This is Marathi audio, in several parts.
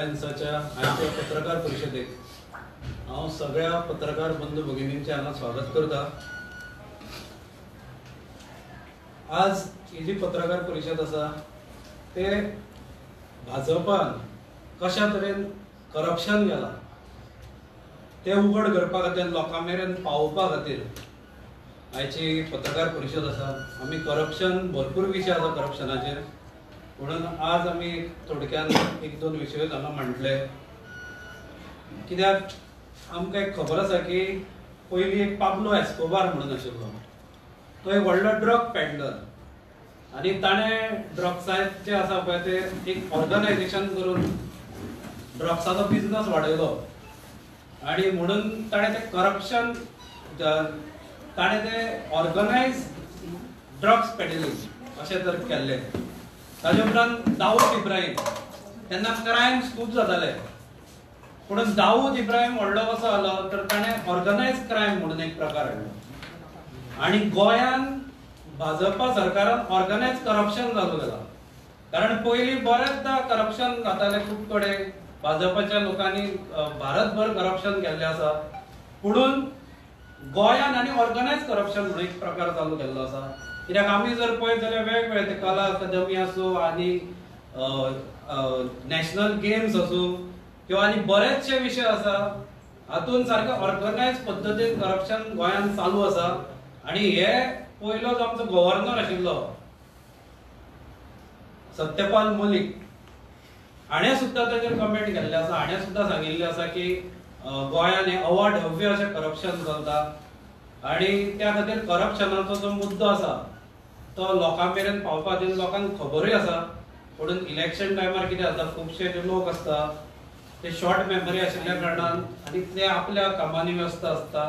टायम्साच्या आयच्या पत्रकार परिशदेक हांव सगळ्या पत्रकार बंधू भगिनींचे हांगा स्वागत करता. आज ही जी पत्रकार परिशद आसा ते भाजपान कशा तरेन करप्शन केला ते उघड करपा खातीर लोकां मेरेन पावोवपा खातीर आयची पत्रकार परिशद आसा. आमी करप्शन भरपूर विशय आसा करप्शनाचेर, म्हणून आज आमी थोडक्यान एक दोन विशय हांगा मांडले. कित्याक आमकां एक खबर आसा की पयलीं एक पाब्लो एस्कोबार म्हणून आशिल्लो. तो एक व्हडलो ड्रग पेडलर आनी ताणें ड्रग्साचें जे आसा पळय ते एक ऑर्गनायजेशन करून ड्रग्साचो बिजनस वाडयलो आनी म्हणून ताणें तें करप्शन ताणें तें ऑर्गनायज ड्रग्स पेडलिंग अशें तर केल्लें. ताजे उपरांत दाऊद इब्राहिम, तेन्ना क्रायम्स खूब जाताले, पूण दाऊद इब्राहिम व्हडलो कसो जालो तर ताणें ऑर्गनायज क्रायम म्हणून एक प्रकार हाडलो आनी गोंयान भाजपा सरकारान ऑर्गनायज करप्शन चालू केलां. कारण पयलीं बरेचदा करप्शन जातालें खूब कडेन, भाजपाच्या लोकांनी भारतभर करप्शन केल्लें आसा, पुणून गोंयान आनी ऑर्गनायज करप्शन म्हणून एक प्रकार चालू केल्लो आसा. कित्याक आमी जर पळयत जाल्यार वेगवेगळे ते कला अकादमी आसूं आनी नॅशनल गेम्स आसूं किंवा आनी बरेचशे विशय आसा हातून सारकें ऑर्गनायज पद्दतीन करप्शन गोंयान चालू आसा. आनी हे पयलो जो आमचो गव्हर्नर आशिल्लो सत्यपाल मलीक हाणें सुद्दां ताचेर कमेंट केल्ले आसा. हाणें सुद्दां सांगिल्लें आसा की गोंयान हे अवाढव्य अशें करप्शन चलता आनी त्या खातीर करप्शनाचो जो मुद्दो आसा तो लोकां मेरेन पावपा खातीर लोकांक खबरूय आसा. म्हणून इलेक्शन टायमार कितें जाता, खुबशे जे लोक आसता ते शॉर्ट मेमरी आशिल्ल्या कारणान आनी ते आपल्या कामांनी व्यस्त आसता,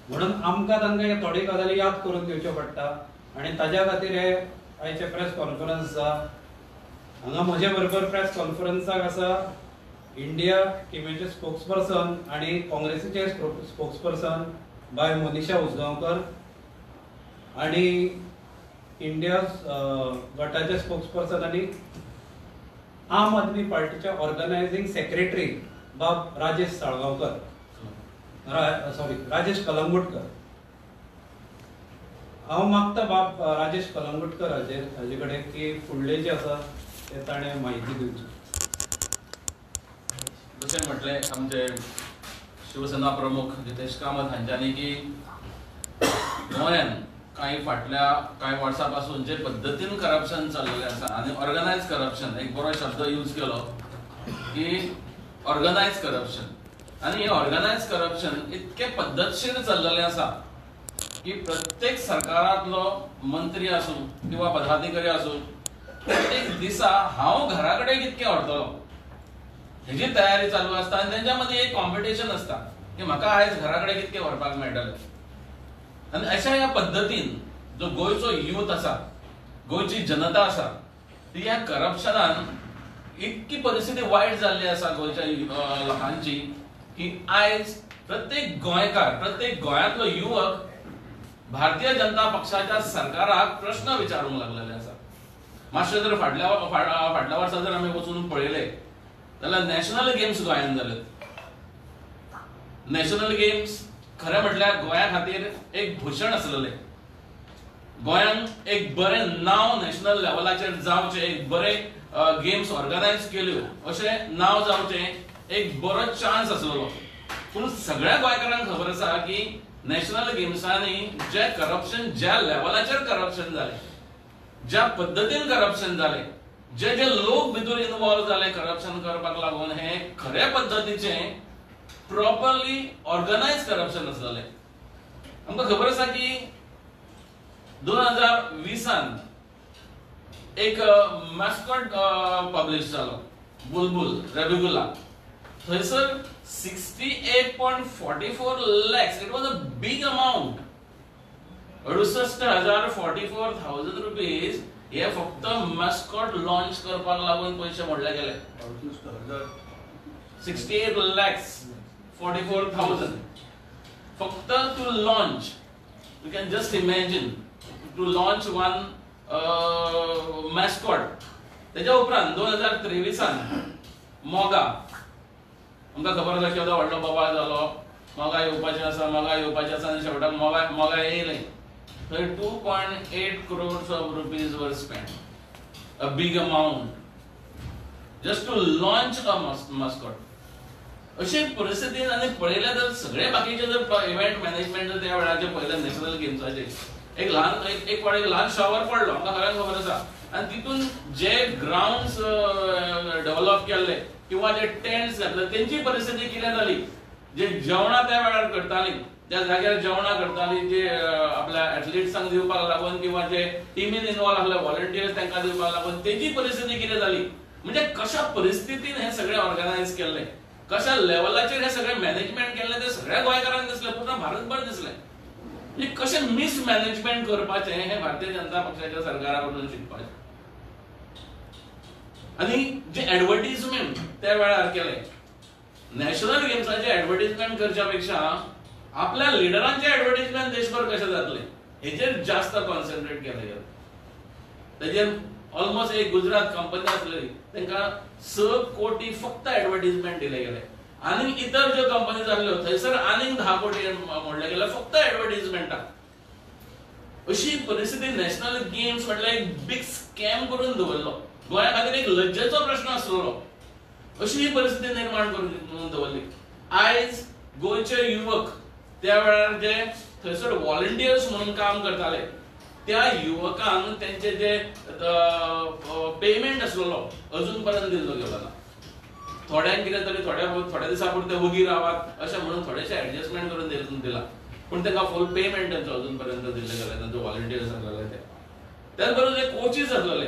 म्हणून आमकां तांकां हे थोडी गजाली याद करून दिवच्यो पडटा. आनी ताज्या खातीर हे आयचे प्रेस कॉन्फरन्स आसा. हांगा म्हजे बरोबर प्रेस कॉन्फरन्साक आसा इंडिया टिमीचे स्पोक्सपर्सन आनी काँग्रेसीचे स्पोक्सपर्सन बाय मनीषा उसगांवकर आनी इंडिया गटाचे स्पोक्सपर्सन आनी आम आदमी पार्टीचे ऑर्गनायझिंग सेक्रेटरी बाब राजेश साळगांवकर, राजेश कलंगुटकर. हांव मागता बाब राजेश कलंगुटकर हाजे कडेन की फुडले जे आसा ते ताणें म्हायती दिवची. जशें म्हटलें आमचे शिवसेना प्रमुख नितेश कामत हांच्यांनी की गोंयान कांय वर्सां पासून जे पद्दतीन करप्शन चल्लेलें आसा आनी ऑर्गनायज करप्शन, एक बरो शब्द यूज केलो की ऑर्गनायज करप्शन, आनी हे ऑर्गनायज करप्शन इतके पद्दतशीर चल्लेलें आसा की प्रत्येक सरकारांतलो मंत्री आसूं किंवा पदाधिकारी आसूं प्रत्येक दिसा हांव घरा कडेन कितके व्हरतलो हेजी तयारी चालू आसता. आनी तेंच्या मदीं एक कॉम्पिटिशन आसता की म्हाका आयज घरा कडेन कितके व्हरपाक मेळटलें. आनी अशा ह्या पद्दतीन जो गोंयचो यूथ आसा, गोंयची जनता आसा ती ह्या करप्शनान इतकी परिस्थिती वायट जाल्ली आसा गोंयच्या लोकांची की आयज प्रत्येक गोंयकार, प्रत्येक गोंयांतलो युवक भारतीय जनता पक्षाच्या सरकाराक प्रश्न विचारूंक लागलेले आसा. मातशे जर फाटल्या वर्सा जर आमी वचून पळयले जाल्यार नॅशनल गेम्स गोंयांत जाले. नॅशनल गेम्स खरें म्हटल्यार गोंया खातीर एक भूषण आसलेलें. गोंयान एक बरें नांव नॅशनल लेवलाचेर जावचें, एक बरें गेम्स ऑर्गनायज केल्यो अशें नांव जावचें एक बरो चान्स आसलेलो. पूण सगळ्या गोंयकारांक खबर आसा की नॅशनल गेम्सांनी जे करप्शन, ज्या लेवलाचेर करप्शन जालें, ज्या पद्दतीन करप्शन जालें, जे लोक भितर इन्वॉल्व जाले करप्शन करपाक लागून हे खऱ्या पद्दतीचें प्रॉपरली ऑर्गनायज करप्शन आसलेलें. आमकां खबर आसा की 2020 एक मॅस्कॉट पब्लिश जालो, बुलबुल रेबिगुला. थंयसर 68.44 lakhs, it was a big amount. 68,44,000 rupees हे फक्त मॅस्कॉट लॉन्च करपाक लागून पयशे मोडले गेले. 68,44,000 फक्त to launch. You can just imagine to launch one mascot. त्याच्या उपरांत 2023 मोगा आमकां खबर आसा केदो व्हडलो बोबाळ जालो, मोगा येवपाचें आसा आनी शेवटाक मोगा येयलें. थंय 2.8 crores of rupees were spent, a big amount, just to launch a mascot. अशी परिस्थितीन आनी पळयल्या जर सगळे बाकीचे जर इव्हेंट मॅनेजमेंट जर त्या वेळाचे पळयले नॅशनल गेम्साचे एक ल्हान शॉवर पडलो, आमकां सगळ्यांक खबर आसा. आनी तितून जे ग्राउंड्स डेव्हलप केल्ले किंवा जे टेंट्स घातले तेंची परिस्थिती कितें जाली. जे जेवणां त्या वेळार करतालीं, ज्या जाग्यार जेवणां करतालीं, जे आपल्या एथलीट्सांक दिवपाक लागून किंवा जे टिमीन इन्वॉल्व आसले व्हॉलंटियर्स तांकां दिवपाक लागून तेंची परिस्थिती कितें जाली. म्हणजे कशा परिस्थितीन हे सगळे ऑर्गनायज केल्ले, कशा लेवलाचेर हे सगळे मॅनेजमेंट केल्ले ते सगळ्या गोंयकारांक दिसले, पूर्ण भारतभर दिसले. म्हणजे कशें मिसमॅनेजमेंट करपाचें हे भारतीय जनता पक्षाच्या सरकारा कडून शिकपाचें. आनी जे एडवर्टिजमेंट त्या वेळार केले, नॅशनल गेम्साचे एडवर्टिजमेंट करच्या पेक्षा आपल्या लिडरांचे एडवर्टिजमेंट देशभर कशें जातले हेचेर जास्त कॉन्सन्ट्रेट केले गेले. तेजेर ऑलमोस्ट एक गुजरात कंपनी आसलेली तांकां 6 कोटी फक्त एडवर्टिजमेंट दिले गेले. आनी इतर ज्यो कंपनीज आसल्यो थंयसर आनीक 10 कोटी मोडले गेले फक्त एडवर्टिजमेंटाक. अशी परिस्थिती नॅशनल गेम्स म्हटल्यार एक बिग स्कॅम करून दवरलो. गोंया खातीर एक लज्जेचो प्रश्न आसलो. अशी ही परिस्थिती निर्माण करून दवरली. आयज गोंयचे युवक त्या वेळार जे थंयसर व्हॉलंटियर्स म्हणून काम करताले त्या युवकांक त्यांचे जे पेमेंट आसलो अजून पर्यंत दिल्लो गेलो ना. थोड्यांक कितें तरी थोड्या दिसा पुरते वगी रावात अशें म्हणून थोडेशे एडजस्टमेंट करून दिला, पूण तांकां फूल पेमेंट तांचो अजून पर्यंत दिल्ले गेले तांचे व्हॉलंटियर्स आसलेले ते. त्याच बरोबर जे कोचीस आसलेले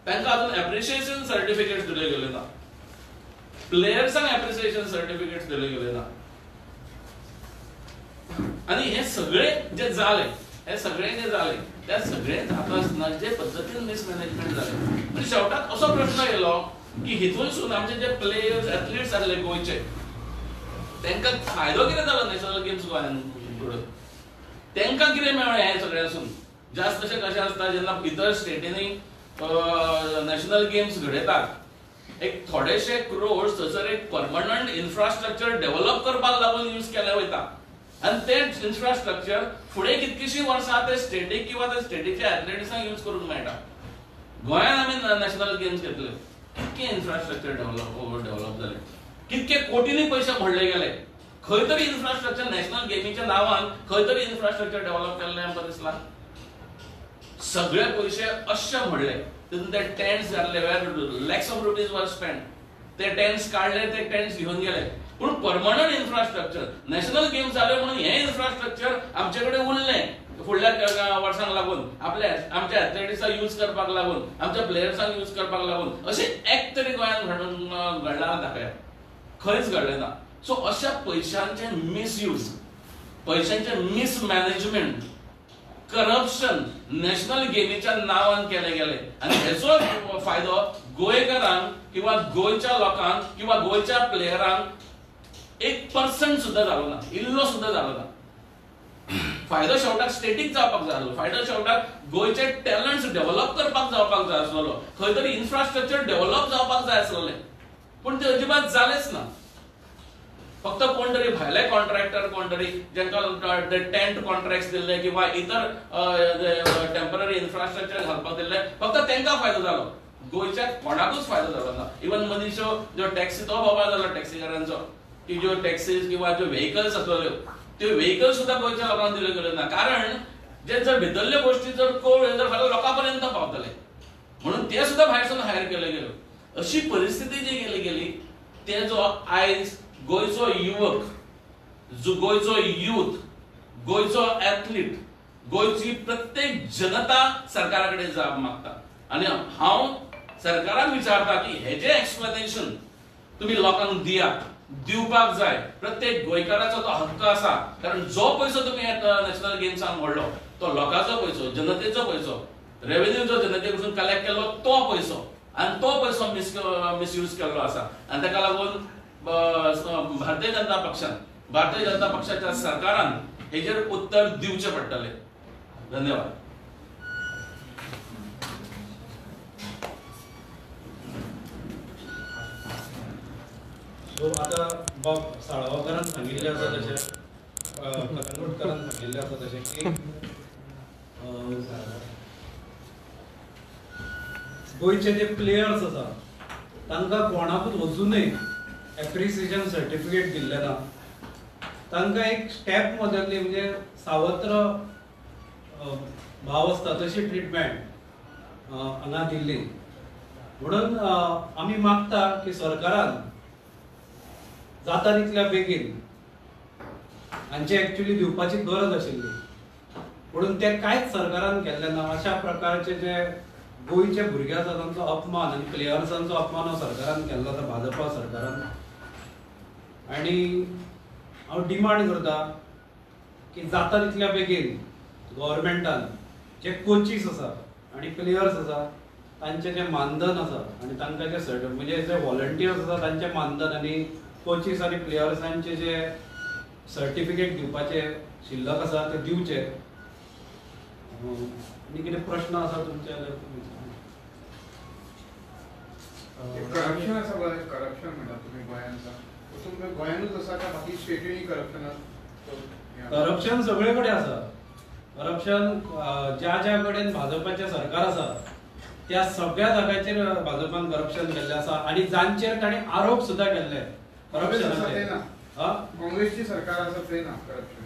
तांकां अजून एप्रिशिएशन सर्टिफिकेट्स दिले गेले ना. प्लेयर्सांक एप्रिशिएशन सर्टिफिकेट्स दिले गेले ना. आणि हे सगळे जे जाले त्या सगळे जाता आसतना जे पद्दतीन मिसमॅनेजमेंट जाले म्हणजे शेवटाक असो प्रश्न येयलो की हितूनसून आमचे जे प्लेयर्स एथलीट्स आसले गोंयचे तांकां फायदो कितें जालो नॅशनल गेम्स गोंयांत घडोवन, तांकां कितें मेळ्ळें हे सगळ्यासून. जास्त अशें कशें आसता जेन्ना इतर स्टेटींनी नॅशनल गेम्स घडयतात एक थोडेशे क्रोर्स थंयसर एक परमनंट इन्फ्रास्ट्रक्चर डेव्हलप करपाक लागून यूज केले वयता. आणि ते इन्फ्रास्ट्रक्चर फुडें कितकीशी वर्सां ते स्टेटीक किंवा त्या स्टेटीच्या एथलेटिक्सांक यूज करूंक मेळटा. गोंयांत आमी नॅशनल गेम्स घेतले, कितके इन्फ्रास्ट्रक्चर डेव्हलप जाले, कितके कोटींनी पयशे मोडले गेले. खंय तरी इन्फ्रास्ट्रक्चर नॅशनल गेमीच्या नांवान खंय तरी इन्फ्रास्ट्रक्चर डेव्हलप केल्लें आमकां दिसलां. सगळे पयशे अशे मोडले. तितून ते टेंट्स घातले, लॅक्स ऑफ रुपीज वर स्पेंड. ते टेंट्स काडले, ते टेंट्स घेवन गेले. पूण परमनंट इन्फ्रास्ट्रक्चर नॅशनल गेम्स जाले म्हणून हे इन्फ्रास्ट्रक्चर आमचे कडेन उरलें फुडल्या वर्सांक लागून, आमच्या एथलेटिक्सांक यूज करपाक लागून, आमच्या प्लेयर्सांक यूज करपाक लागून. अशें एक तरी गोंयांत घडलां दाखया, खंयच घडलें ना. सो अशा पयशांचे मिसयूज, पयशांचे मिसमॅनेजमेंट, करप्शन नॅशनल गेमीच्या नांवान केले गेले. आनी हेचो फायदो गोंयकारांक किंवा गोंयच्या लोकांक किंवा गोंयच्या प्लेयरांक 1% सुद्धा जालो ना, इल्लो सुद्धा जालो ना. फायदो शेवटाक स्टेटीक जावपाक जाय आसलो, फायदो शेवटाक गोंयचे टॅलंट्स डेव्हलप करपाक जावपाक जाय आसलो, खंय तरी इन्फ्रास्ट्रक्चर डेव्हलप जावपाक जाय आसलें. पूण ते अजिबात जालेंच ना. फक्त कोण तरी भायले कॉन्ट्रॅक्टर, कोण तरी जांकां टेंट कॉन्ट्रॅक्ट्स दिल्ले किंवा इतर टेम्पररी इन्फ्रास्ट्रक्चर घालपाक दिल्ले फक्त तांकां फायदो जालो. गोंयच्या कोणाकूच फायदो जालो ना. इवन मनीसो ज्यो टॅक्सी तो बोबाळ जालो टॅक्सीकारांचो की ज्यो टॅक्सीज किंवा ज्यो व्हेकल्स आसल्यो त्यो व्हेकल्स सुद्धा गोंयच्या लोकांक दिले गेले ना. कारण जे जर भितरल्यो गोष्टी जर कोळ जर फाल्यां लोकां पर्यंत पावतले म्हणून ते सुद्धा भायरसून हायर केले गेले. अशी परिस्थिती जी गेली ते जो आयज गोंयचो युवक, गोंयचो यूथ, गोंयचो एथलीट, गोंयची प्रत्येक जनता सरकारा कडेन जाप मागता. आनी हांव सरकाराक विचारता की हेजे एक्सप्लेनेशन तुम्ही लोकांक दिवपाक जाय. प्रत्येक गोंयकाराचो तो हक्क आसा. कारण जो पयसो तुम्ही नॅशनल गेम्सांक मोडलो तो लोकांचो पयसो, जनतेचो पयसो, रेव्हेन्यू जो जनते कडसून कलेक्ट केल्लो तो पयसो, आनी तो पयसो मिसयूज केल्लो आसा. आनी ताका लागून भारतीय जनता पक्षाच्या सरकारान हेजेर उत्तर दिवचे पडटले. धन्यवाद. सो आता बाब साळगांवकारान सांगिल्लें आसा तशें कलंगूटकारान सांगिल्लें आसा तशें की गोंयचे जे प्लेयर्स आसा तांकां कोणाकूच अजूनय एप्रिसिएशन सर्टिफिकेट दिल्लें ना. तांकां एक स्टेप बदलली म्हणजे सावत्र भाव आसता तशी ट्रिटमेंट हांगा दिल्ली. म्हणून आमी मागता की सरकारान जाता तितल्या बेगीन हांचे एक्चुअली दिवपाची गरज आशिल्ली म्हणून ते कांयच सरकारान केल्लें ना. अशा प्रकारचे जे गोंयचे भुरगे आसा तांचो अपमान आनी प्लेयर्सांचो अपमान हो सरकारान केल्लो आसा, भाजपा सरकारान. आनी हांव डिमांड करता की जाता तितल्या बेगीन गव्हर्मेंटान जे कोचीस आसा आनी प्लेयर्स आसा तांचे जे मानधन आसा आनी तांकां जे म्हणजे जे व्हॉलंटियर्स आसा तांचे मानधन आनी कोचीस आनी प्लेयर्सांचे जे सर्टिफिकेट दिवपाचे शिल्लक आसा ते दिवचे. आनी कितें प्रश्न आसा तुमचे जाल्यार तुमी करप्शन आसा पळय, करप्शन म्हणटा तुमी गोंयांत तुमकां गोंयानूच आसा काय बाकी स्टेटींनी करप्शन आसा? करप्शन सगळे कडेन आसा. करप्शन ज्या ज्या कडेन भाजपाचें सरकार आसा त्या सगळ्या जाग्याचेर भाजपान करप्शन केल्लें आसा आनी जांचेर ताणें आरोप सुद्दां केल्ले करप्शनाचे. काँग्रेसची सरकार आसा थंय ना करप्शन.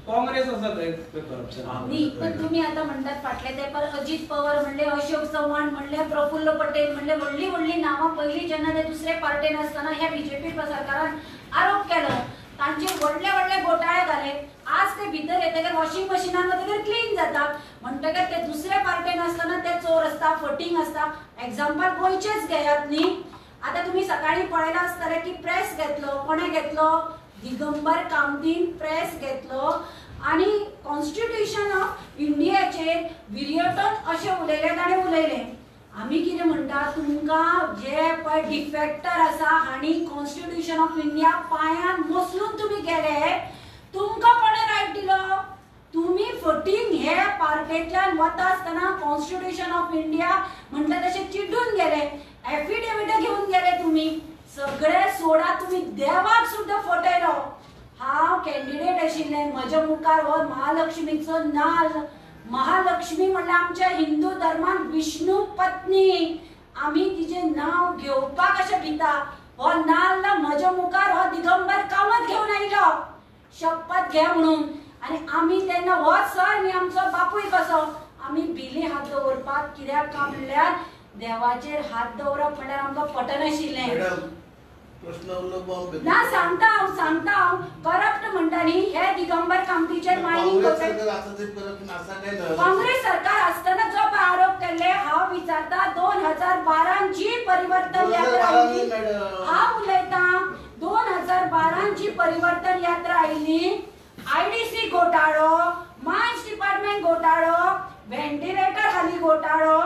काँग्रेस आसा थंय करप्शन. न्ही पण तुम्ही आता म्हणतात फाटले तेंपार अजित पवार म्हणले, अशोक चव्हाण म्हणले, प्रफुल्ल पटेल म्हणले, व्हडली व्हडली नांवां पयलीं जेन्ना ते दुसरे पार्टेन आसतना ह्या बीजेपी सरकारान आरोप केलो तांचे व्हडले व्हडले घोटाळे जाले. आज ते भितर येतकीर वॉशिंग मशिनान वतकीर क्लीन जातात म्हणटकीर ते दुसरे पार्टेन आसतना ते चोर आसता, फटींग आसता. एक्झाम्पल गोंयचेच घेयात न्ही. आता तुम्ही सकाळी पळयला आसतले की प्रेस घेतलो, कोणे घेतलो? दिगंबर कामतीन प्रेस घेतलो आणि कॉन्स्टिट्यूशन ऑफ इंडियाचेर विर्यटन अशें उलयले ताणें उलयलें. आमी कितें म्हणटा तुमकां जे पळय डिफेक्टर आसा हाणी कॉन्स्टिट्यूशन ऑफ इंडिया पांयान मसलून तुम्ही गेले, तुमकां कोणे रायट दिलो? तुम्ही फटींग हे पार्टेंतल्यान वता आसतना कॉन्स्टिट्यूशन ऑफ इंडिया म्हणटा तशें चिड्डून गेले, एफिडेविट घेवन गेले. तुम्ही सगळे सोडा, तुम्ही देवाक सुद्दां फटयलो. हांव कॅन्डिडेट आशिल्ले, म्हज्या मुखार हो महालक्ष्मीचो नाल्ल. महालक्ष्मी म्हणल्यार आमच्या हिंदू धर्मान विष्णू पत्नी. आमी तिचे नांव घेवपाक अशें भिता. हो नाल्ल म्हज्या मुखार हो दिगंबर कामत घेवन आयलो शपथ घे म्हणून. आनी आमी तेन्ना हो सर न्ही आमचो बापूय कसो, आमी भिली हात दवरपाक. कित्याक काय म्हणल्यार देवाचेर हात दवरप म्हणल्यार आमकां पटनाशिल्लें. ना सांगता हांव करप्ट म्हणटा न्ही हे दिगंबर कामतीचेर मायनिंग काँग्रेस सरकार आसतना जो आरोप केले हांव विचारता 2012 जी परिवर्तन यात्रा आयली, हांव उलयता 2012 जी परिवर्तन यात्रा आयली, आयडीसी घोटाळो, मायन्स डिपार्टमेंट घोटाळो, व्हेंटिलेटर हाली घोटाळो,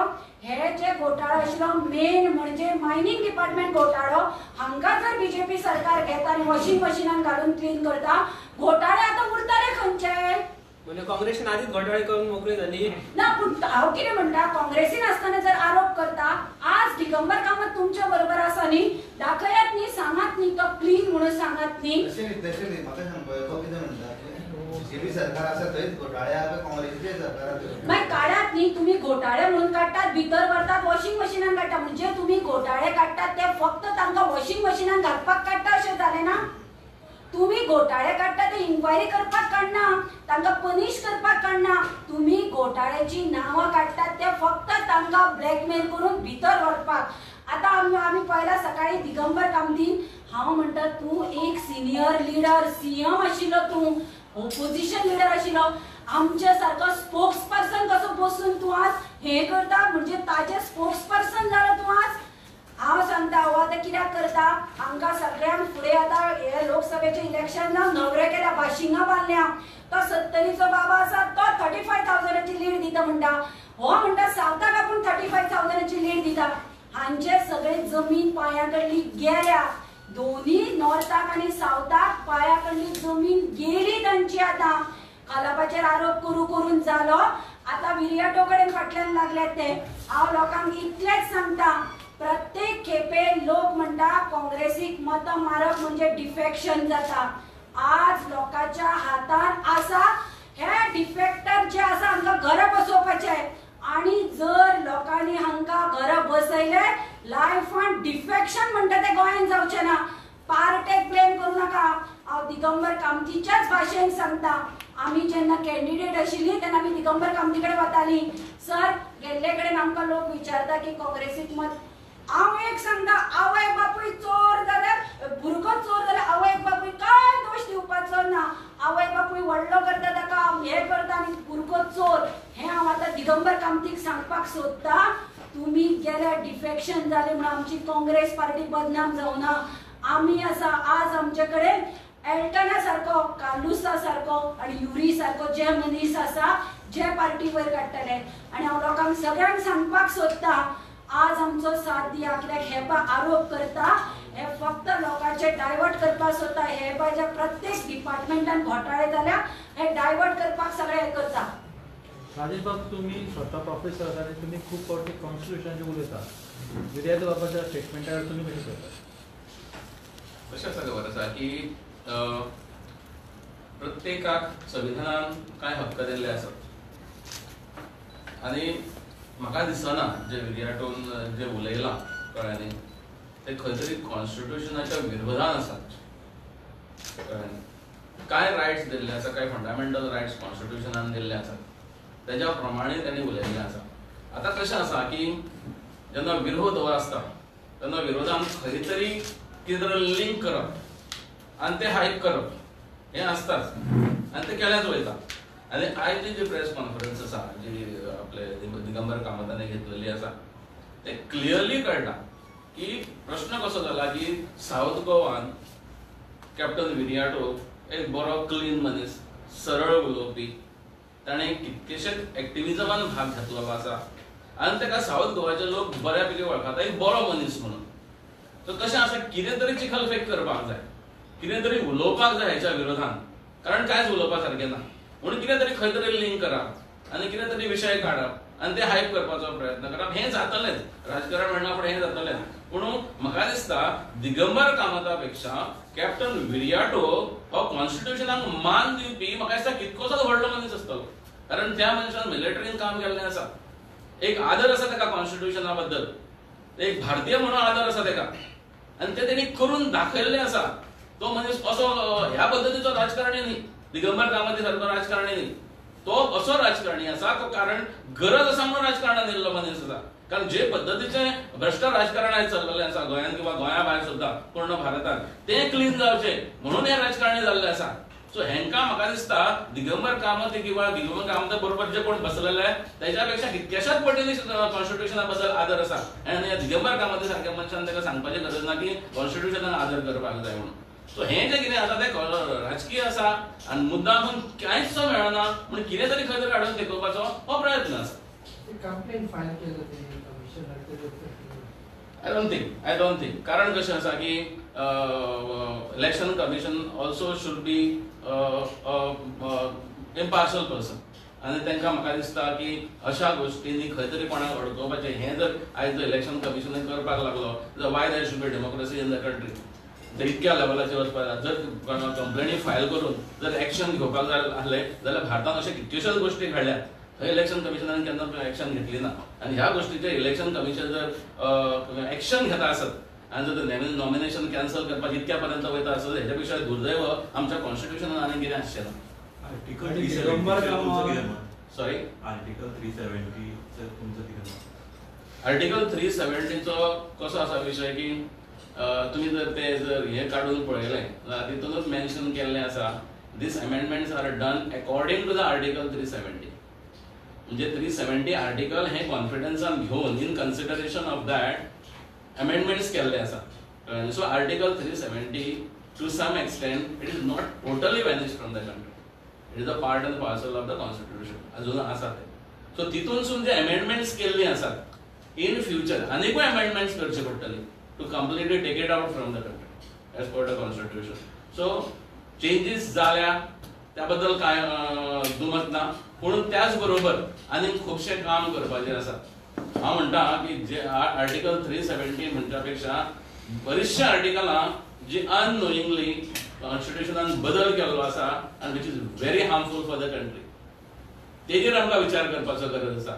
हे जे घोटाळो आशिल्लो मेन म्हणजे मायनिंग डिपार्टमेंट घोटाळो. हांगा जर बीजेपी सरकार घेता आनी वॉशिंग मशिनान घालून क्लीन करता, घोटाळे आता उरतले खंयचे? म्हणजे काँग्रेसीन आधीच घोटाळे करून मोकळी झाली ना. पूण हांव कितें म्हणटा, काँग्रेसीन आसतना जर आरोप करता, आज दिगंबर कामत तुमच्या बरोबर आसा न्ही, दाखयात न्ही, सांगात न्ही, तो क्लीन म्हणून सांगात न्ही. काढात न्ही तुम्ही घोटाळे म्हणून काढतात, भितर करतात, वॉशिंग मशिनान काढता. म्हणजे तुम्ही घोटाळे काढतात ते फक्त तांकां वॉशिंग मशिनान घालपाक काडटा अशें जालें ना. तुम्ही घोटाळे काढता ते इन्क्वायरी करपाक काढना, तांकां पनिश करपाक काढना. तुम्ही घोटाळ्याची नांवां काढतात ते फक्त तांकां ब्लॅकमेल करून भितर व्हरपाक. आता आम्ही पळयला सकाळी दिगंबर कामतीन, हांव म्हणटा तूं एक सिनियर लिडर, सीएम आशिल्लो, तूं ओपोजिशन लिडर आशिल्लो, आमचे सारको स्पोक्स पर्सन कसो बसून तूं आज हे करता, म्हणजे ताजे स्पोक्स पर्सन जालो तूं आज. हांव सांगता हो आतां कित्याक करता, हांकां सगळ्यांक फुडें आतां हे लोकसभेचे इलेक्शन जावन नवरे केल्या, भाशिंगां बांदल्या. तो 70चो बाबा आसा तो 35,000ची लीड दिता म्हणटा, हो म्हणटा सावथाक आपूण 35,000ची लीड दिता. हांचे सगळे जमीन पांयाकडली गेल्या, दोन्ही नॉर्थाक आनी सावथाक पांयाकडली जमीन गेली तांची. आतां कलापाचेर आरोप करून जालो, आतां विर्याटो कडेन फाटल्यान लागल्यात ते. हांव लोकांक इतलेंच सांगता प्रत्येक खेपे लोक म्हणटा काँग्रेसीक मत मारप म्हणजे डिफेक्शन जाता. आज लोकांच्या हातान आसा हे डिफेक्टर जे आसा हांकां घरा बसोवपाचे आणि जर लोकांनी हांकां घरा बसयले लायफान डिफेक्शन म्हणटा ते गोंयांत जावचें ना. पार्टेक ब्लेम करूं नाका. हांव दिगंबर कामतीच्याच भाशेन सांगता. आमी जेन्ना कॅन्डिडेट आशिल्ली तेन्ना आमी दिगंबर कामती कडेन वतालीं. सर गेल्ले कडेन आमकां लोक विचारता की काँग्रेसीक मत. हांव एक सांगता, आवय बापूय चोर जाल्यार भुरगो चोर जाल्यार आवय बापूय काय दोश दिवपाचो ना. आवय बापूय व्हडलो करता ताका हे करता आनी भुरगो चोर. हें हांव आतां दिगंबर कामतीक सांगपाक सोदता. तुमी गेल्या डिफेक्शन जालें म्हणून आमची काँग्रेस पार्टी बदनाम जावना. आमी आसा आज आमचे कडेन एल्टना सारको, कार्लुसा सारको आणि युरी सारको जे मनीस आसा जे पार्टी वयर काडटले. आणि हांव लोकांक सगळ्यांक सांगपाक सोदता आज आमचो साथ दिया. कित्याक हे पळय आरोप करता हे फक्त लोकांचे डायवर्ट करपाक सोदता. हे पळय जे प्रत्येक डिपार्टमेंटान घोटाळे जाल्या हे डायवर्ट करपाक सगळे हे करता. राजेश बाब, तुम्ही स्वतः प्रोफेसर आहात आणि तुम्ही खूप फावटी कॉन्स्टिट्यूशनचे उलयता. विद्यार्थी बाबाच्या स्टेटमेंटार तुम्ही कशें करता? कशें आसा खबर आसा की प्रत्येकाक संविधानान कांय हक्क दिल्ले आसात आनी म्हाका दिसना जे विर्याटून जे उलयलां कळ्ळें न्ही ते खंय तरी कॉन्स्टिट्यूशनाच्या विरोधान आसात. कळ्ळें न्ही. कांय रायट्स दिल्ले आसा, कांय फंडामेंटल रायट्स कॉन्स्टिट्यूशनान दिल्ले आसात तेज्या प्रमाणे तांणी उलयल्लें आसा. आतां कशें आसा की जेन्ना विरोध हो आसता तेन्ना विरोधान खंय तरी कितें तरी लिंक करप आनी ते हायप करप हें आसताच आनी ते केल्याच वयता. आनी आयची जी प्रेस कॉन्फरन्स आसा जी आपले दिगंबर कामतान घेतलेली आसा ते क्लियरली कळटा की प्रश्न कसो जाला की सावथ गोवान कॅप्टन विर्याटो एक बरो क्लीन मनीस, सरळ उलोवपी, ताणें कितकेशेच एक्टिविजमान भाग घेतलेलो आसा आनी ताका सावथ गोवाचे लोक बऱ्यापैकी वळखता एक बरो मनीस म्हणून. सो कशें आसा कितें तरी चिखलफेक करपाक जाय, कितें तरी उलोवपाक जाय हेच्या विरोधान. कारण कांयच उलोवपा सारकें ना म्हणून कितें तरी खंय तरी लिंक करप आनी कितें तरी विशय काडप आनी ते हायप करपाचो प्रयत्न करप हें जातलेंच. राजकारण म्हणना फुडें हें जातलेंच. पूण म्हाका दिसता दिगंबर कामता पेक्षा कॅप्टन विर्याटो हो कॉन्स्टिट्यूशनाक मान दिवपी म्हाका दिसता कितकोसोच व्हडलो मनीस आसतलो. कारण त्या मनशान मिलिटरीन काम केल्लें आसा. एक आदर आसा ताका कॉन्स्टिट्यूशना बद्दल, एक भारतीय म्हणून आदर आसा ताका आनी ते तेणी करून दाखयल्लें आसा. तो मनीस असो ह्या पद्दतीचो राजकारणी न्ही, दिगंबर कामती सारको राजकारणी न्ही. तो असो राजकारणी आसा तो कारण गरज आसा म्हणून राजकारणान येयल्लो मनीस आसा. कारण जे पद्दतीचे भ्रष्ट राजकारण आयज चल्लेलें आसा गोंयांत किंवा गोंया भायर सुद्दां पूर्ण भारतांत ते क्लीन जावचें म्हणून हे राजकारणी जाल्ले आसा. सो हेंकां म्हाका दिसता दिगंबर कामती किंवा दिगंबर कामती बरोबर जे कोण बसलेले तेच्या पेक्षा कितक्याशाच पटींनी कॉन्स्टिट्यूशना बद्दल आदर आसा. आनी दिगंबर कामती सारक्या मनशान ताका सांगपाची गरज ना की कॉन्स्टिट्यूशनाक आदर करपाक जाय म्हणून. सो हें जें कितें आसा तें राजकीय आसा आनी मुद्दामून कांयच मेळना म्हणून कितें तरी खंय तरी हाडून तेकोवपाचो हो प्रयत्न आसा. कंप्लेंट फायल केलं ते कमिशनर I don't think. कारण कशें आसा की election commission also should be impartial person आनी तांकां म्हाका दिसता की अशा गोष्टींनी खंय तरी कोणाक अडकोवपाचें हें जर आयज जर इलेक्शन कमिशनान करपाक लागलो जाल्यार Y there should be democracy in the country. जर इतक्या लेवलाचेर वचपाक जाय, जर कंप्लेनी फायल करून जर एक्शन घेवपाक जाय आसलें जाल्यार भारतांत अशे कितल्योश्योच गोश्टी घडल्यात थंय इलेक्शन कमिशनान केन्ना एक्शन घेतली ना. आनी ह्या गोश्टीचेर इलेक्शन कमिशन जर एक्शन घेता आसत आनी जर नॉमिनेशन कॅन्सल करपाक इतक्या पर्यंत वयता आसत हेच्या पेक्षा दुर्दैव आमच्या कॉन्स्टिट्यूशनान आनी कितें आसचें ना. आर्टिकल 370 सॉरी आर्टिकल 370 तुमचं कितें? आर्टिकल 370 चो कसो आसा विशय की तुम्ही जर हे काढून पळयलें जाल्यार तितूनच मेन्शन केल्लें आसा these amendments are done according to the article 370. म्हणजे 370 आर्टिकल हे कॉन्फिडन्सान घेवन in consideration of that amendments केल्ले आसा. So article 370 to some extent it is not totally vanish from the country. It is a part and parcel of the constitution अजून आसा ते. सो तितूनसून जे अमेंडमेंट्स केल्ली आसात इन फ्युचर आनीकूय अमेंडमेंट्स करचे पडटली to completely take it out from the country as per the constitution. So changes झाल्या त्याबद्दल काय दुमत ना. पण त्याच बरोबर आनी खूबशे काम करपाचें आसा. हांव म्हणटा की जे आर्टिकल 370 म्हणच्या पेक्षा बरीचशा आर्टिकलां जी अननोईंगली कॉन्स्टिट्युशनान बदल केल्लो आसा आनी which is very harmful for the country, तेजेर आमकां विचार करपाचो गरज आसा.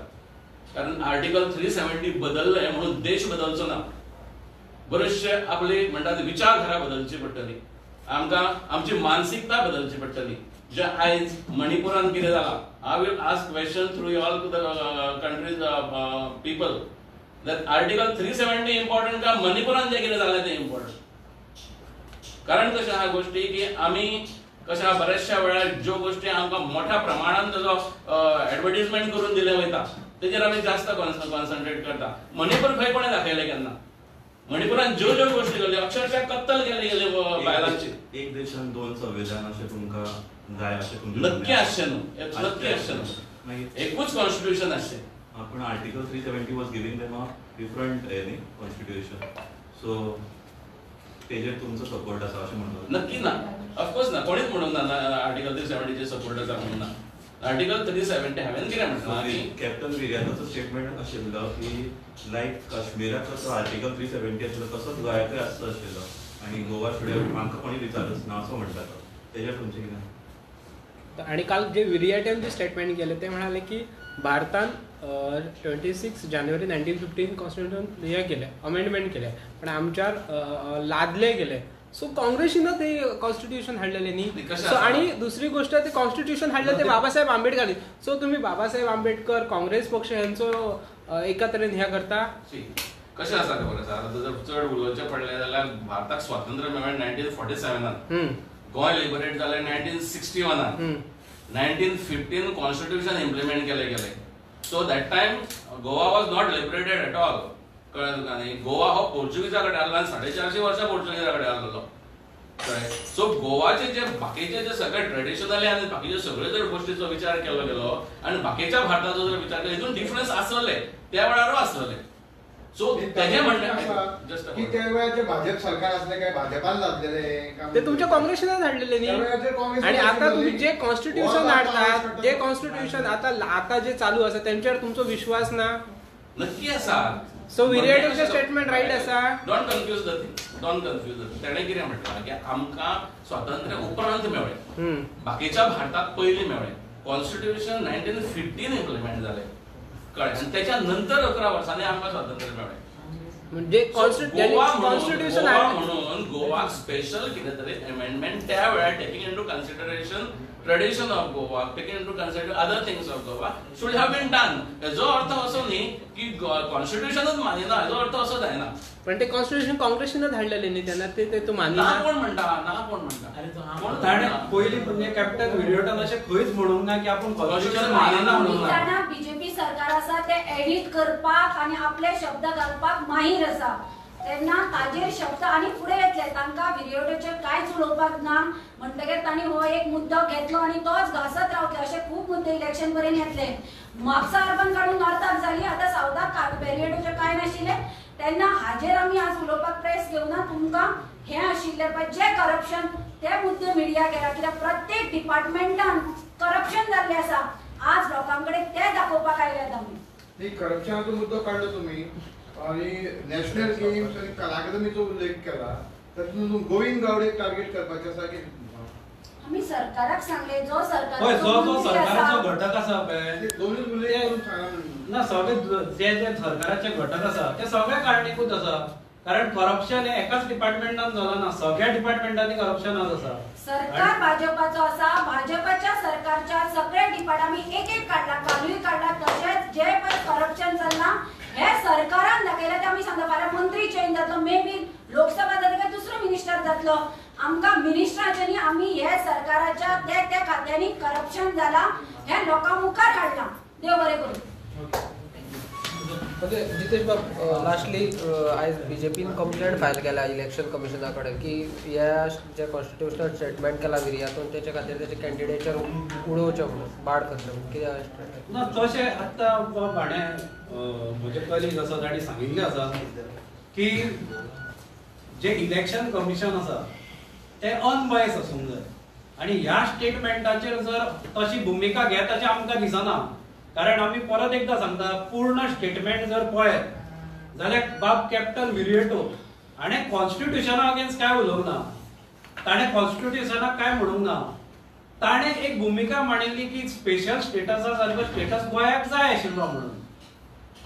कारण आर्टिकल 370 बदलले म्हणून देश बदलचो ना. बरेचशे आपली म्हणटा ती विचारधारा बदलची पडटली, आमकां आमची मानसिकता बदलची पडटली. जे आयज मणिपुरान कितें जालां, I will ask question through you all to the countries people that article 370 important का मणिपुरान जे कितें जालें तें इम्पॉर्टंट. कारण कशें आहा गोष्टी की आमी कशें आहा बऱ्याचशा वेळार ज्यो गोष्टी आमकां मोठ्या प्रमाणान तेजो एडवर्टिजमेंट करून दिले वयता तेजेर आमी जास्त कॉन्सन्ट्रेट करता. मणिपूर खंय कोणें दाखयलें केन्ना? मणिपुरान ज्यो ज्यो गोष्टी घडल्यो अक्षरशः कत्तल केले गेले बायलांची. एक देशान दोन संविधान अशें तुमकां जाय अशें तुमचें नक्की आसचें न्हू, नक्की आसचें न्हू, एकूच कॉन्स्टिट्युशन आसचें. पण article 370 was giving them a different constitution, so तेजेर तुमचो सपोर्ट आसा अशें म्हणटा? नक्की ना, ऑफकोर्स ना, कोणीच म्हणून ना आर्टिकल 370 चे सपोर्ट आसा म्हणून ना. आर्टिकल 370 हांवें कितें म्हटलां की कॅप्टन विर्यादाचो स्टेटमेंट आशिल्लो की लायक काश्मीराक कसो आर्टिकल 370 आशिल्लो तसोच गोंयाकय आसचो आशिल्लो आनी गोवा फुडें आमकां कोणी विचारच ना असो म्हणटा तो. तेजेर तुमचें कितें? आणि काल जे विर्याटेन जे स्टेटमेंट केले ते म्हणाले की भारतान 26 जानेवारी 1915 कॉन्स्टिट्यूशन हे केले, अमेंडमेंट केले, पण आमच्यावर लादले गेले. सो काँग्रेसीनं ते कॉन्स्टिट्यूशन हाडलेले न्ही. सो आणि दुसरी गोष्ट ते कॉन्स्टिट्यूशन हाडले ते बाबासाहेब आंबेडकरांनी. सो तुम्ही बाबासाहेब आंबेडकर काँग्रेस पक्ष यांचो एका तरेन हे करता. कशें आसा खबर आसा, जर चड उलोवचें पडलें जाल्यार भारताक स्वातंत्र्य मेळ्ळें 1947 गोंय लिबरेट जालें 1961 1915 कॉन्स्टिट्यूशन इम्प्लिमेंट केले गेले. So that time Goa was not liberated at all. कळ्ळें तुका न्ही? गोवा हो पोर्चुगीजा कडेन आसलो आनी 450 वर्सां पोर्चुगीजा कडेन आसलेलो. कळ्ळें? सो गोवाचे जे बाकीचे जे सगळे ट्रेडिशनली आनी बाकीचे सगळे जर गोष्टीचो विचार केलो गेलो आनी बाकीच्या भारताचो जर विचार केलो हितून डिफरन्स आसलेले, त्या वेळारूय आसलेले. सो तेजे म्हणलें की त्या वेळाचे भाजप सरकार असले काय भाजपान लादलेले ते तुमच्या काँग्रेसीनच हाडलेले न्ही. आणि आता तुम्ही जे कॉन्स्टिट्यूशन हाडतात, जे कॉन्स्टिट्यूशन आता जे चालू आसा त्यांच्यावर तुमचो विश्वास ना? नक्की आसा. सो विर्याटेनचे स्टेटमेंट राईट आसा. Don't confuse the thing, don't confuse the thing. तेणें कितें म्हटलां की आमकां स्वातंत्र्य उपरांत मेळ्ळें, बाकीच्या भारताक पयलीं मेळ्ळें. कॉन्स्टिट्यूशन 1915 इम्प्लिमेंट जालें. कळ्ळें? आनी तेच्या नंतर 11 वर्सांनी आमकां स्वातंत्र्य मेळ्ळें. म्हणजे कॉन्स्टिट्यूशन म्हणून गोवाक स्पेशल कितें तरी अमेंडमेंट त्या वेळार taking into consideration tradition of Goa, taking into consider other things of Goa should have been done. हेजो अर्थ असो न्ही की कॉन्स्टिट्यूशनच मानिना, हेजो अर्थ असो जायना. पण ते कॉन्स्टिट्यूशन काँग्रेसीनच हाडलेले न्ही तेन्ना, ते तूं मानिना? ना कोण म्हणटा, ना कोण म्हणटा. ताणे पयलीं म्हणजे कॅप्टन विर्याटन अशें खंयच म्हणूंक ना की आपूण कॉन्स्टिट्यूशन मानिना म्हणून. तेन्ना बीजेपी सरकार आसा ते एडिट करपाक आनी आपले शब्द घालपाक माहीर आसा. तेन्ना ताजेर शब्द आनी फुडें येतले. तांकां विर्याटोचेर कांयच उलोवपाक ना म्हणटकीर तांणी हो एक मुद्दो घेतलो आनी तोच घासत रावतले. अशे खूब मुद्दे इलेक्शन पर्यंत येतले. म्हापसा अर्बन काडून नॉर्थाक जाली, आतां सावथाक विर्याटोचें कांय नाशिल्लें. तेन्ना हाजेर आमी आज उलोवपाक प्रेस घेवना. तुमकां हें आशिल्लें पळय जें करप्शन ते मुद्दे मिडिया केला, कित्याक प्रत्येक डिपार्टमेंटान करप्शन जाल्लें आसा. आज लोकां कडेन तें दाखोवपाक आयल्यात आमी. करप्शनाचो मुद्दो काढलो तुम्ही आणि नॅशनल गेम्स आणि कला अकादमीचो उल्लेख केला, तातूंत गोविंद गावडेक टार्गेट करपाचें आसा की आमी सरकाराक सांगले जो होय, सरकाराचो जो सरकाराचो घटक आसा पळय दोनूच उल्लेख करून सांगा म्हणून. ना सगळे जे जे सरकाराचे घटक आसा ते सगळे कारणीभूत आसा. कारण करप्शन हे एकाच डिपार्टमेंटान जालां ना, सगळ्या डिपार्टमेंटांनी करप्शनच आसा. सरकार भाजपाचो आसा. भाजपाच्या सरकारच्या सगळे डिपार्ट आमी एक एक काढला, कालूय काढला. तशेंच जे पण करप्शन चल्ला हे सरकारान दाखयला. ते आमी सांगता फाल्यां मंत्री चेंज जातलो, मे बी लोकसभा जातली काय दुसरो मिनिस्टर जातलो. आमकां मिनिस्टराचे न्ही, आमी हे सरकाराच्या त्या खात्यांनी करप्शन जाला हे लोकां मुखार हाडला. देव बरें करूं. म्हणजे जितेश बाब, लास्टली आयज बीजेपीन कंप्लेंट फायल केला इलेक्शन कमिशना कडेन की ह्या जे कॉन्स्टिट्यूशनल स्टेटमेंट केला विर्यातून तेच्या खातीर तेचे कॅन्डिडेचर उडोवचे म्हणून बाद करता म्हणून कितें ना तशें आतां हाणें म्हजे कलीग आसा ताणी सांगिल्लें आसा की जे इलेक्शन कमिशन आसा ते अनबायस आसूंक जाय. आनी ह्या स्टेटमेंटाचेर जर तशी भुमिका घेत अशें आमकां दिसना. कारण आम्ही परत एकदा सांगता पूर्ण स्टेटमेंट जर पळयत जाल्यार बाब कॅप्टन विरिएटो हाणें कॉन्स्टिट्युशना अगेन्स्ट काय उलोवंक ना, ताणें कॉन्स्टिट्युशनाक काय म्हणूंक ना. ताणें एक भुमिका मांडिल्ली की स्पेशल स्टेटसा सारको स्टेटस गोंयाक जाय आशिल्लो म्हणून.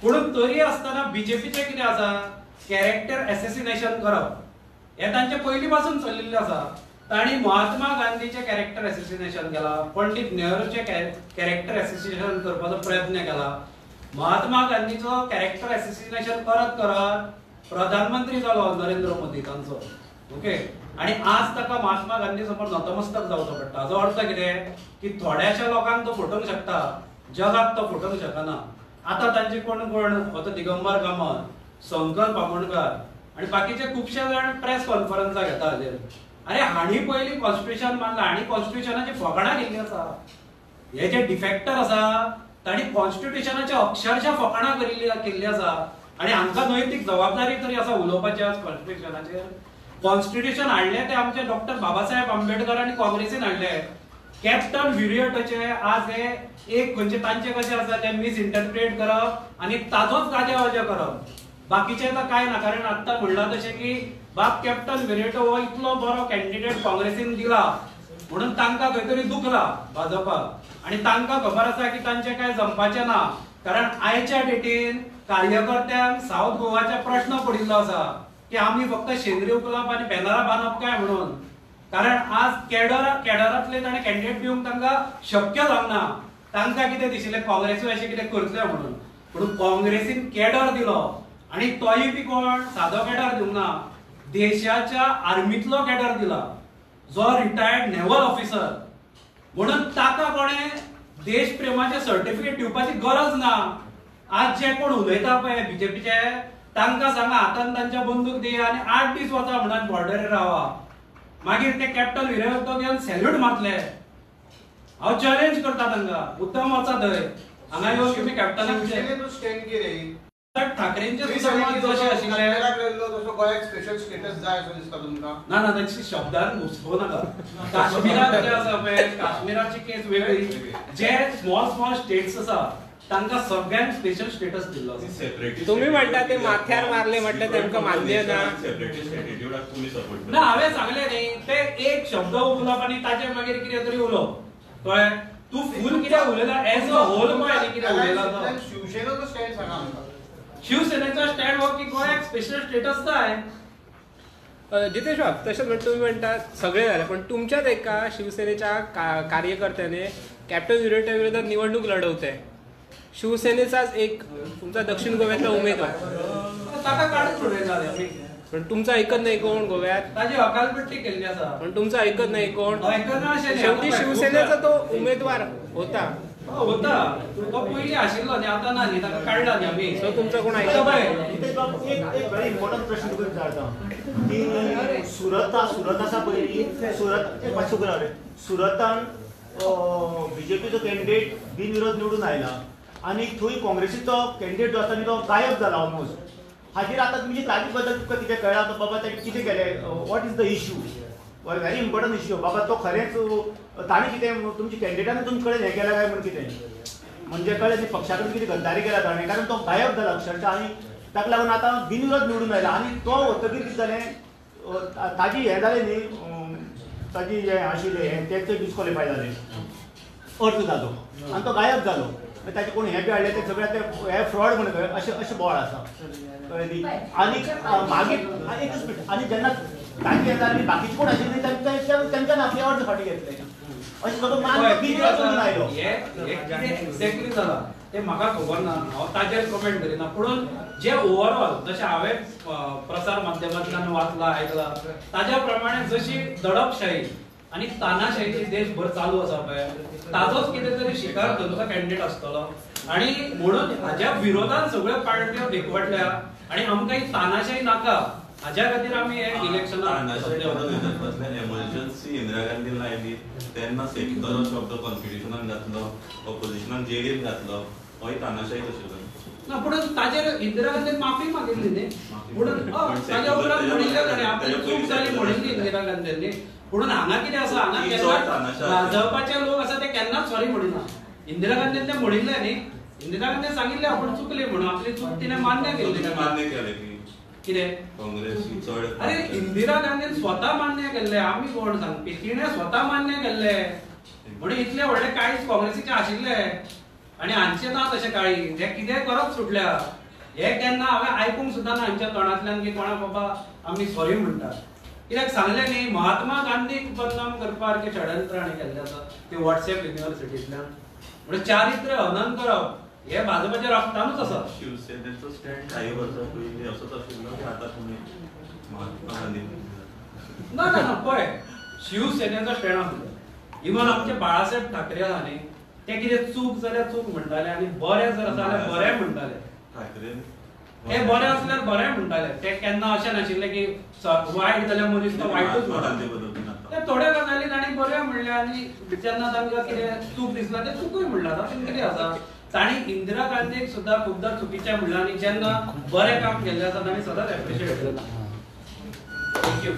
पूण तरी आसतना बीजेपीचें कितें आसा, कॅरेक्टर एसेसिनेशन करप हें तांचे पयलीं पासून चलिल्लें आसा. तांणी महात्मा गांधीचें कॅरेक्टर एसेसिनेशन केला, पंडित नेहरूचें कॅरेक्टर एसेसिनेशन करपाचो प्रयत्न केला. महात्मा गांधीचो कॅरेक्टर एसेसिनेशन करत करत प्रधानमंत्री जालो नरेंद्र मोदी तांचो. ओके, आणि आज ताका महात्मा गांधी समोर नतमस्तक जावचो पडटा. हाचो अर्थ कितें की थोड्याशा लोकांक तो फुटोवंक शकता, जगाक तो फुटोवंक शकना. आता तांचे कोण कोण होतो, दिगंबर कामत, शंकर बामणकार आणि बाकीचे खुबशे जाण प्रेस कॉन्फरन्सा घेता हाजेर. अरे हाणी पयलीं कॉन्स्टिट्युशन मानला, हाणी कॉन्स्टिट्युशनाची फकाणां केल्ली आसा. हे जे डिफेक्टर आसा तांणी कॉन्स्टिट्युशनाची अक्षरशः फकाणां केल्ली आसा. आणि हांकां नैतीक जबाबदारी तरी आसा उलोवपाची आज कॉन्स्टिट्युशनाचेर. कॉन्स्टिट्युशन हाडले ते आमचे डॉक्टर बाबासाहेब आंबेडकर आणि काँग्रेसीन हाडले. कॅप्टन विरिएटोचे आज हे एक म्हणजे तांचे कशें आसा ते मिस इंटरप्रिट करप आणि ताजोच गाजेवाजे करप. बाकीचे तर काय ना, कारण आत्ता म्हणला तशें की बाब कॅप्टन विरिएटो हो इतलो बरो कॅन्डिडेट काँग्रेसीन दिला म्हणून तांकां खंय तरी दुखला भाजपाक. आणि तांकां खबर आसा की तांचे काय जमपाचें ना, कारण आयच्या डेटीन कार्यकर्त्यांक साऊथ गोवाचे प्रश्न पडिल्लो आसा की आम्ही फक्त शेंद्री उखलप आणि बॅनरां बांदप काय म्हणून. कारण आज कॅडरांतले ताणें कॅन्डिडेट दिवंक तांकां शक्य जावना. तांकां कितें दिशिल्लें काँग्रेसूय अशें कितें करतले म्हणून, पूण काँग्रेसीन कॅडर दिलो. आणि तोय बी कोण सादो कॅडर दिवंक ना, देशाच्या आर्मीतलो कॅडर दिला, जो रिटायर्ड नेव्हल ऑफिसर. म्हणून ताका कोणें देश प्रेमाचे सर्टिफिकेट दिवपाची गरज ना. आज जे कोण उलयता पळय बीजेपीचे तांकां सांगा हातान तांच्या बंदूक दिया आणि 8 दीस वचा म्हणून बॉर्डरीर रावा. मागीर ते कॅप्टन विरिएटो घेवन सॅल्यूट मारतले. हांव चॅलेंज करता तांकां, उत्तम वचा थंय. हांगा येवन तुमी कॅप्टनाक स्टँड कितें ठाकरेंचे समाज जशे आशिल्ले तसो गोंयाक स्पेशल स्टेटस जाय असो दिसता तुमकां? ना ना, ताची शब्दान घुसपो नाका. काश्मीरात जे आसा पळय, काश्मीराची केस वेगळी. जे स्मॉल स्टेट्स आसा तांकां सगळ्यांक स्पेशल स्टेटस दिल्लो आसा. तुम्ही म्हणता ते माथ्यार मारले म्हटले तांकां मान्य ना. ना, हांवें सांगलें न्ही, ते एक शब्द उलोवप आणि ताचे मागीर कितें तरी उलोवप. कळ्ळें? तूं फूल कितें उलयला एज अ होल पळय न्ही कितें उलयला तो. शिवसेनेचो स्टँड सांगा आमकां. शिवसेनेचा स्टँड हो की गोंयाक स्पेशल स्टेटस जाय. जितेश बाब, तशेंच म्हणजे तुम्ही म्हणता सगळे झाले, पण तुमच्याच एका शिवसेनेच्या कार्यकर्त्याने कॅप्टन विरिएटो विरोधात निवडणूक लढवते. शिवसेनेचाच एक तुमचा दक्षिण गोव्यातला उमेदवार, ताका काढून सोडयला आमी. पण तुमचं ऐकत नाही कोण गोव्यात. ताजी हकालपट्टी केल्ली आसा, पण तुमचं ऐकत नाही कोण. शेवटी शेवटी शिवसेनेचा तो उमेदवार होता. होता तो पयलीं आशिल्लो न्ही, आतां ना न्ही, ताका काडला न्ही आमी. सो तुमचं कोण आता ऐकत पळय, एक व्हेरी इम्पॉर्टंट प्रश्न तुका विचारता की सुरत आसा पयलीं सुरतान बीजेपीचो कॅन्डिडेट बिनविरोध निवडून आयला आणि थंय काँग्रेसीचो कॅन्डिडेट जो आसा तो गायब जाला ऑलमोस्ट. हाजेर आतां तुमची ताजी बद्दल तुका कितें कळ्ळा बाबा ताणें कितें केलें, what is the issue, very important issue. बाबा तो खरेंच ताणें कितें तुमच्या कॅन्डिडेटान तुमचे कडेन हें केलें काय म्हण कितें म्हणजे कळ्ळें न्ही, पक्षा कडेन कितें गद्दारी केला ताणें, कारण तो गायब जाला अक्षरशः. आनी ताका लागून आतां बिनविरोध निवडून आयला आनी तो वतकीर कितें जालें, ताजी हें जालें न्ही, ताजी हें आशिल्लें हें तें डिस्क्वॉलिफाय जालें, अर्ज जालो आनी तो गायब जालो. ताचे कोण हें बी हाडलें ते सगळें ते हे फ्रॉड म्हणून अशें बोवाळ आसा. आनी मागीर एकच मिनट, आनी जेन्ना ताची हें जाली बाकीचे कोण आशिल्ले तेंच्यान आपले अर्ज फाटी घेतले अशें सगळं मान बिनविरोध निवडून आयलो. एक्झॅक्टली जाला ते म्हाका खबर ना, हांव ताजेर कमेंट करिना. पूण जे ओवरऑल जशें हांवें प्रसार माध्यमांतल्यान वाचला आयकला ताज्या प्रमाणे जशी दडपशाही आणि तानाशाहीची देशभर चालू आसा पळय, ताजोच कितें तरी शिकार करता कॅन्डिडेट आसतलो. आणि म्हणून हाज्या विरोधात सगळ्यो पार्ट्यो एकवटल्या आणि आमकां ही तानाशाही नाका, हाज्या खातीर आमी हे इलेक्शनाक एमर्जन्सी इंदिरा गांधी लायली तेन्ना सेक्युलर शब्द कॉन्स्टिट्युशनान घातलो, ऑपोजिशनान जेलीन घातलो, होय तानाशाही आशिल्लो ना. पूण ताजेर इंदिरा गांधीन माफी मागिल्ली न्ही, म्हणून ताज्या उपरांत म्हणिल्लें ताणें आपली चूक जाली म्हणिल्ली इंदिरा गांधींनी. म्हणून हांगा कितें आसा, हांगा केन्ना भाजपाचे लोक आसा ते केन्नाच सॉरी म्हणिना. इंदिरा गांधीन ते म्हणिल्लें न्ही, इंदिरा गांधी सांगितले आपण चुकले म्हणून आपली चूक तिने मान्य केली. तुम्ही मान्य केले की कितें काँग्रेस ही चड अरे इंदिरा गांधीन स्वतः मान्य केल्ले, आम्ही कोण सांगपी, तिने स्वतः मान्य केल्ले म्हणून इतले व्हडले काळीज काँग्रेसीचे आशिल्ले आणि हांचे ना तशें काळीज, हे कितें करत सुटल्या. हे केन्ना हांवें आयकूंक सुद्दां ना हांच्या तोंडांतल्यान की कोणा बाबा आमी सॉरी म्हणटा. कित्याक सांगलें न्ही, महात्मा गांधीक बदनाम करपाक सारखे षडयंत्र आनी केल्ले आसा ते व्हॉट्सएप युनिव्हर्सिटींतल्यान. म्हणजे चारित्र्य हनन करप हे भाजपाच्या रक्तानूच आसा. शिवसेनेचो स्टँड काही वर्सां पयलीं असोच आशिल्लो की आतां तुमी महात्मा गांधी ना ना ना पळय, शिवसेनेचो स्टँड आसलो. इवन आमचे बाळासाहेब ठाकरे आहा न्ही, ते कितें चूक जाल्यार चूक म्हणटाले आणि बरें जर जाल्यार बरें म्हणटाले. ठाकरेन ते बरें असल्यार बरें म्हणटाले. ते केन्ना अशें नाशिल्लें की वायट जाल्यार मदींच तो वायटूच महात्मा गांधी म्हणटाले. बद्दल नाका. ते थोड्या गजाली तांणी बऱ्यो म्हणल्या आणि जेन्ना तांकां कितें चूक दिसला ते चुकूय म्हणला. तातूंत कितें आसा, तांणी इंदिरा गांधीक सुद्दां खुबदां चुकीचें म्हणलां आणि जेन्ना बरें काम केल्लें आसा तांणी सदांच एप्रिशिएट केलां. थँक्यू.